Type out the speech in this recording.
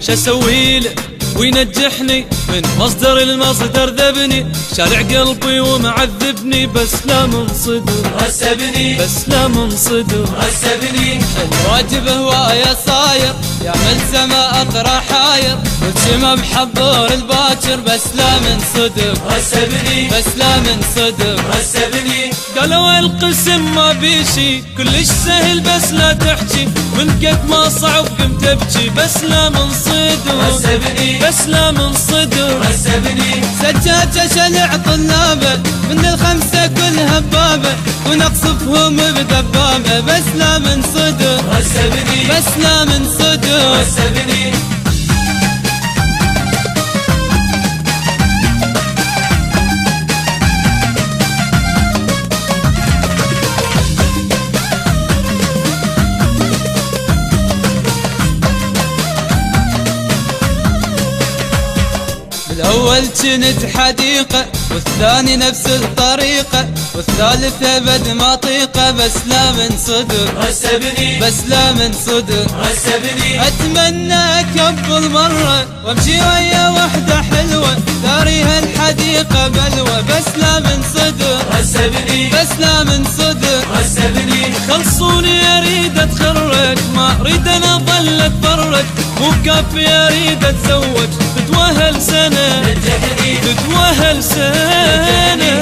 شسوي له وينجحني من مصدر المصدر ذبني، شارع قلبي ومعذبني بس لا من صدر غسبني، بس لا من صدر غسبني. الواجب هواية صاير يا ملزمة أطرح حاير، والسما محضر الباكر بس لا من صدر غسبني، بس لا من صدر غسبني. قالوا القسم ما بيشي كلش سهل بس لا تحكي، من قد ما صعب قمت ابكي بس لا من صدر غسبني، بس لا من صدر غسبني. سجاجة شلع طلابه من الخمسة كلها بابه، ونقصفهم بدبابه بس لا من صدر غسبني، بس لا من صدر غسبني. الأول كنت حديقة والثاني نفس الطريقة والثالث أبد ما طيقة بس لا من صدر غسبني، بس لا من صدر غسبني. أتمنى أكبل مرة وامشي ويا وحدة حلوة داريها الحديقة بلوة بس لا من صدر غسبني، بس لا من صدر غسبني. خلصوني أريد أتخرج ما أريد أنا أظل أتفرج، مو كافي أريد أتزوج تتوهل سنة نجحني، تتوهل سنة